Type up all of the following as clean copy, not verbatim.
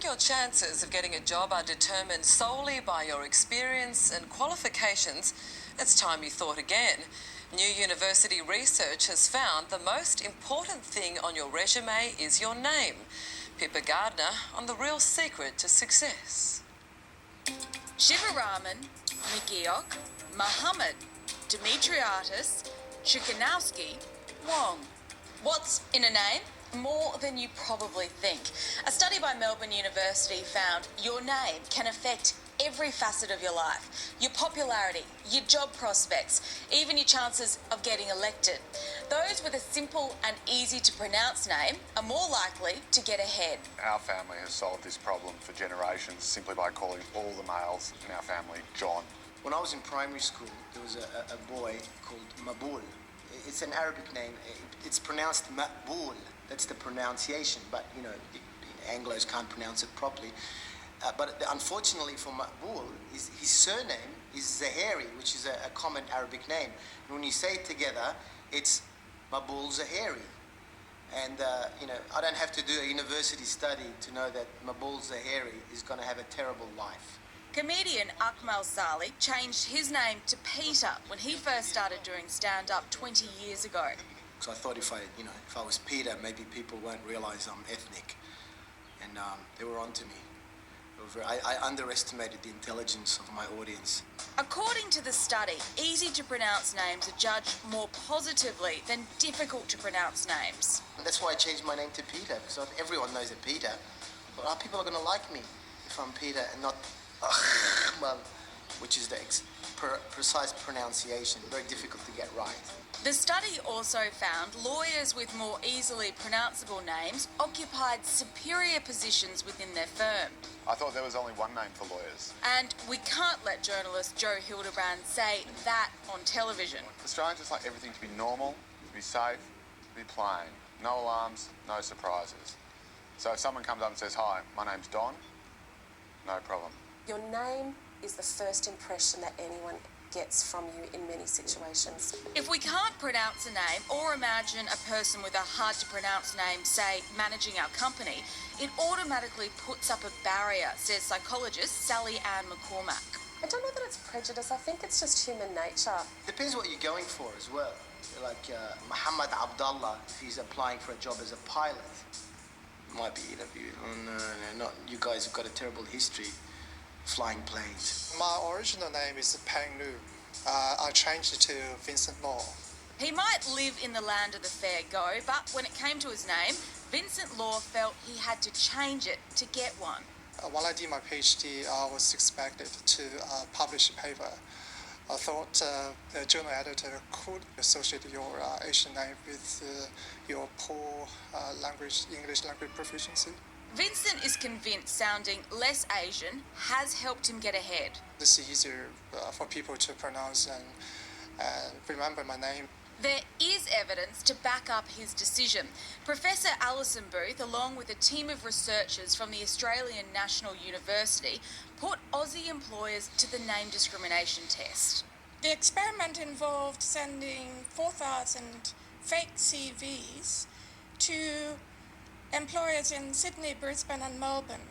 think your chances of getting a job are determined solely by your experience and qualifications, it's time you thought again. New university research has found the most important thing on your resume is your name. Pippa Gardner on the real secret to success. Shivaraman, Migiok, Muhammad, Dimitriatis, Chikanowski, Wong. What's in a name? More than you probably think. A study by Melbourne University found your name can affect every facet of your life. Your popularity, your job prospects, even your chances of getting elected. Those with a simple and easy to pronounce name are more likely to get ahead. Our family has solved this problem for generations simply by calling all the males in our family John. When I was in primary school, there was a boy called Mabul. It's an Arabic name. It's pronounced Maqbul. That's the pronunciation, but you know, Anglos can't pronounce it properly. But unfortunately for Maqbul, his surname is Zahari, which is a common Arabic name. And when you say it together, it's Maqbul Zahari. And you know, I don't have to do a university study to know that Maqbul Zahari is going to have a terrible life. Comedian Akmal Saleh changed his name to Peter when he first started doing stand-up 20 years ago. So I thought if I was Peter, maybe people won't realise I'm ethnic. And they were onto me. I underestimated the intelligence of my audience. According to the study, easy-to-pronounce names are judged more positively than difficult-to-pronounce names. And that's why I changed my name to Peter, because everyone knows that Peter. But people are going to like me if I'm Peter and not Ahmal, which is the precise pronunciation, very difficult to get right. The study also found lawyers with more easily pronounceable names occupied superior positions within their firm. I thought there was only one name for lawyers. And we can't let journalist Joe Hildebrand say that on television. Australians just like everything to be normal, to be safe, to be plain. No alarms, no surprises. So if someone comes up and says, "Hi, my name's Don," no problem. Your name is the first impression that anyone gets from you in many situations. If we can't pronounce a name or imagine a person with a hard-to-pronounce name, say, managing our company, it automatically puts up a barrier, says psychologist Sally Ann McCormack. I don't know that it's prejudice. I think it's just human nature. Depends what you're going for as well. Like Muhammad Abdullah, if he's applying for a job as a pilot, might be interviewed. Oh, no, not you guys have got a terrible history flying planes. My original name is Peng Lu. I changed it to Vincent Law. He might live in the land of the fair go, but when it came to his name, Vincent Law felt he had to change it to get one. When I did my PhD, I was expected to publish a paper. I thought the journal editor could associate your Asian name with your poor English language proficiency. Vincent is convinced sounding less Asian has helped him get ahead. It's easier for people to pronounce and remember my name. There is evidence to back up his decision. Professor Alison Booth, along with a team of researchers from the Australian National University, put Aussie employers to the name discrimination test. The experiment involved sending 4,000 fake CVs to employers in Sydney, Brisbane and Melbourne.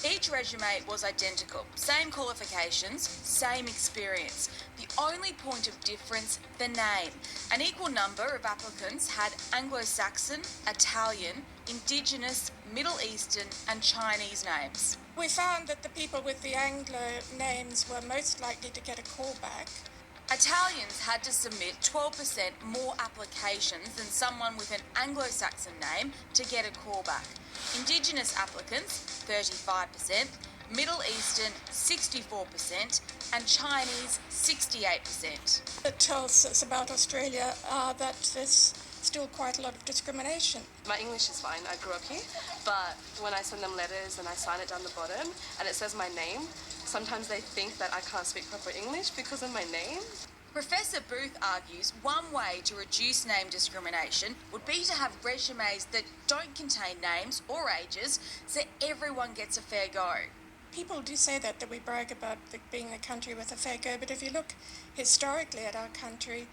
Each resume was identical, same qualifications, same experience. The only point of difference, the name. An equal number of applicants had Anglo-Saxon, Italian, Indigenous, Middle Eastern and Chinese names. We found that the people with the Anglo names were most likely to get a call back. Italians had to submit 12% more applications than someone with an Anglo-Saxon name to get a callback. Indigenous applicants, 35%, Middle Eastern, 64%, and Chinese, 68%. It tells us about Australia that there's still quite a lot of discrimination. My English is fine, I grew up here, but when I send them letters and I sign it down the bottom and it says my name, sometimes they think that I can't speak proper English because of my name. Professor Booth argues one way to reduce name discrimination would be to have resumes that don't contain names or ages so everyone gets a fair go. People do say that we brag about being a country with a fair go, but if you look historically at our country,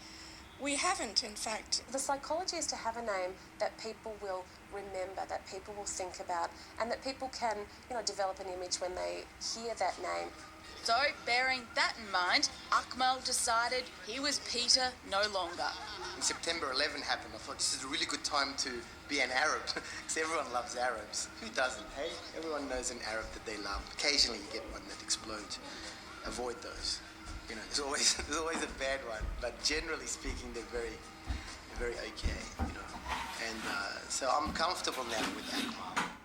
we haven't, in fact. The psychology is to have a name that people will remember, that people will think about, and that people can, develop an image when they hear that name. So, bearing that in mind, Akmal decided he was Peter no longer. When September 11 happened, I thought this is a really good time to be an Arab, because everyone loves Arabs. Who doesn't, hey? Everyone knows an Arab that they love. Occasionally you get one that explodes. Avoid those. There's always a bad one, but generally speaking, they're very okay, And so I'm comfortable now with Akmal.